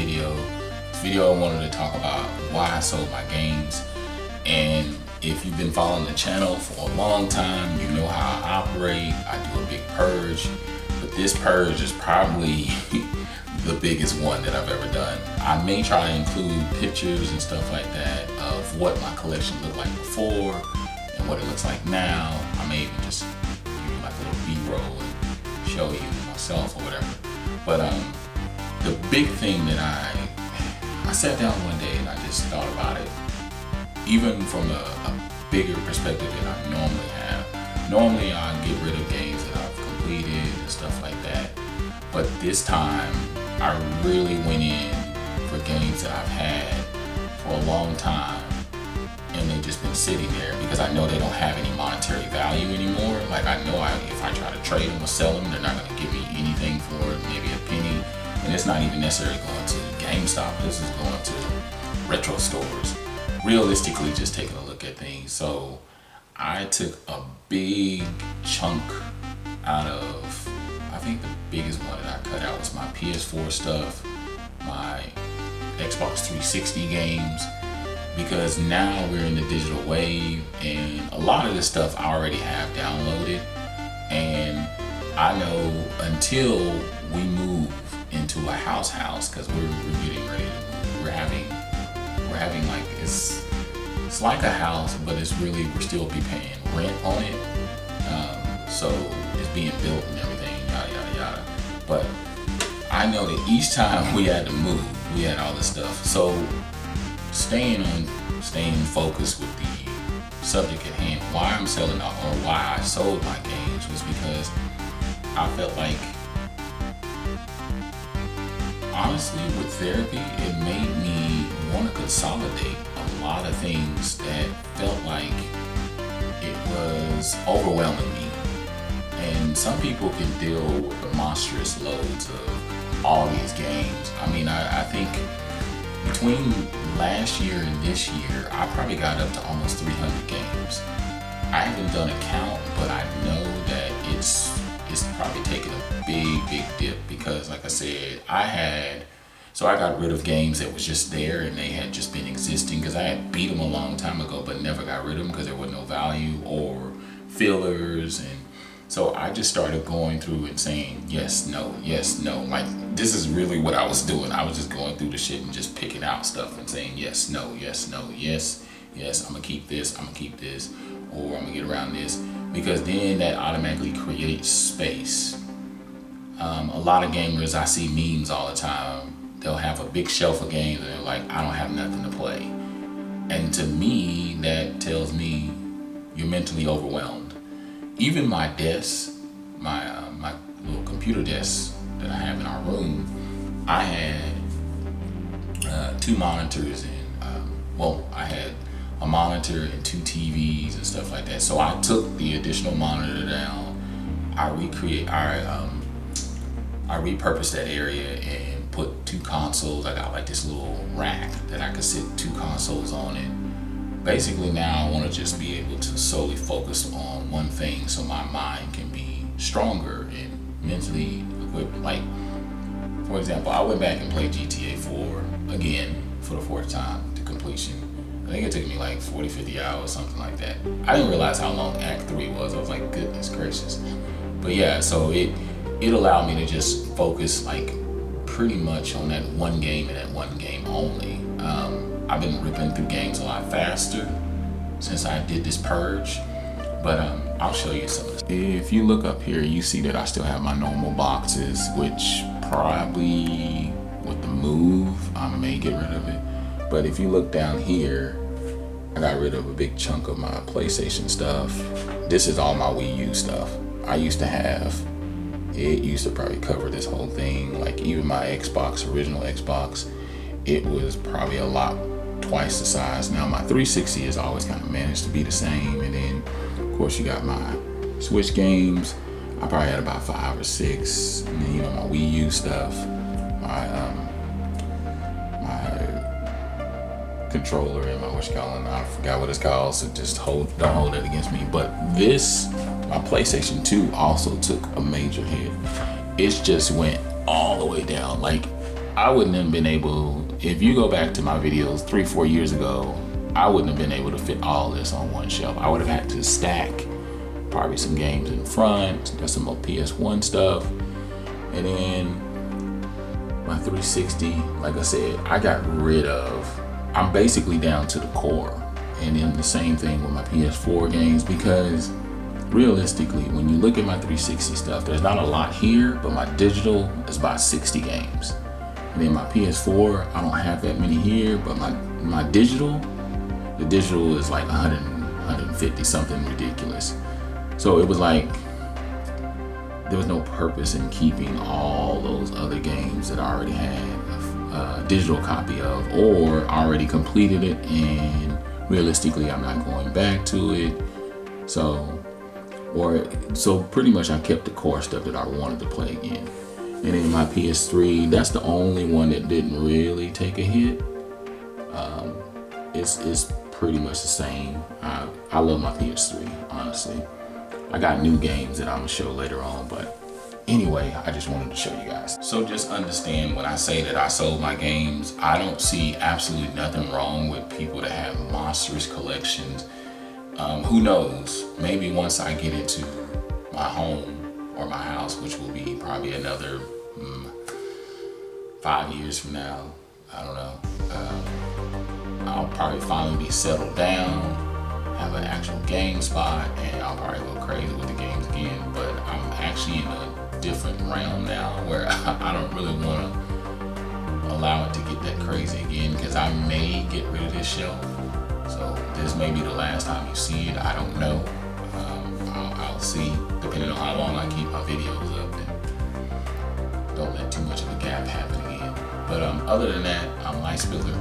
video. This video I wanted to talk about why I sold my games. And if you've been following the channel for a long time, you know how I operate. I do a big purge, but this purge is probably the biggest one that I've ever done. I may try to include pictures and stuff like that of what my collection looked like before and what it looks like now. I may even just give you like a little B-roll and show you myself or whatever. But the big thing that I sat down one day and I just thought about it, even from a bigger perspective than I normally have. Normally I get rid of games that I've completed and stuff like that. But this time I really went in for games that I've had for a long time and they've just been sitting there because I know they don't have any monetary value anymore. Like I know if I try to trade them or sell them, they're not going to give me anything for it, maybe a penny. And it's not even necessarily going to GameStop. This is going to retro stores. Realistically, just taking a look at things. So I took a big chunk out of, I think the biggest one that I cut out was my PS4 stuff, my Xbox 360 games, because now we're in the digital wave and a lot of this stuff I already have downloaded. And I know until we move into a house, because we're getting ready to move, we're having like, it's like a house, but it's really, we're still be paying rent on it. So it's being built and everything, yada, yada, yada. But I know that each time we had to move, we had all this stuff. So staying focused with the subject at hand, why I'm selling or why I sold my games was because I felt like, honestly, with therapy, it made me want to consolidate a lot of things that felt like it was overwhelming me. And some people can deal with the monstrous loads of all these games. I mean, I think between last year and this year, I probably got up to almost 300 games. I haven't done a count, but I know that it's probably taken a big dip because, like I said, I got rid of games that was just there and they had just been existing because I had beat them a long time ago but never got rid of them because there was no value or fillers. And so I just started going through and saying yes, no, yes, no. Like, this is really what I was doing. I was just going through the shit and just picking out stuff and saying yes, no, yes, no, yes, I'm gonna keep this, I'm gonna keep this, or I'm gonna get around this, because then that automatically creates space. A lot of gamers, I see memes all the time. They'll have a big shelf of games and they're like, I don't have nothing to play. And to me, that tells me you're mentally overwhelmed. Even my desk, my little computer desk that I have in our room, I had two monitors and I had a monitor and two TVs and stuff like that. So I took the additional monitor down. I repurposed that area and put two consoles. I got like this little rack that I could sit two consoles on it. Basically now I want to just be able to solely focus on one thing so my mind can be stronger and mentally equipped. Like, for example, I went back and played GTA 4 again for the fourth time to completion. I think it took me like 40, 50 hours, something like that. I didn't realize how long Act 3 was. I was like, goodness gracious. But yeah, so it allowed me to just focus like pretty much on that one game and that one game only. I've been ripping through games a lot faster since I did this purge, but I'll show you some of this. If you look up here, you see that I still have my normal boxes, which probably with the move, I may get rid of it. But if you look down here, I got rid of a big chunk of my PlayStation stuff. This is all my Wii U stuff. I used to have, it used to probably cover this whole thing. Like even my Xbox, original Xbox, it was probably a lot, twice the size. Now my 360 has always kind of managed to be the same. And then of course you got my Switch games. I probably had about 5 or 6. And then, you know, my Wii U stuff, my controller and my I forgot what it's called, so just don't hold it against me. But this, my PlayStation 2 also took a major hit. It just went all the way down. Like I wouldn't have been able, if you go back to my videos 3-4 years ago, I wouldn't have been able to fit all this on one shelf. I would have had to stack probably some games in front, there's some more PS1 stuff, and then my 360, like I said, I got rid of, I'm basically down to the core. And then the same thing with my PS4 games, because realistically, when you look at my 360 stuff, there's not a lot here, but my digital is about 60 games. And then my PS4, I don't have that many here, but my digital, the digital is like 100, 150, something ridiculous. So it was like, there was no purpose in keeping all those other games that I already had a digital copy of, or already completed it, and realistically I'm not going back to it. So pretty much I kept the core stuff that I wanted to play again. And then my PS3, that's the only one that didn't really take a hit. It's pretty much the same. I love my PS3, honestly. I got new games that I'm gonna show later on, but anyway, I just wanted to show you guys. So just understand, when I say that I sold my games, I don't see absolutely nothing wrong with people that have monstrous collections. Who knows, maybe once I get into my home or my house, which will be probably another 5 years from now, I don't know, I'll probably finally be settled down, have an actual game spot, and I'll probably go crazy with the games again. But I'm actually in a different realm now where I don't really want to allow it to get that crazy again, because I may get rid of this shelf. So this may be the last time you see it, I don't know. I'll see, depending on how long I keep my videos up, and don't let too much of a gap happen again. But other than that, I'm Light Spiller.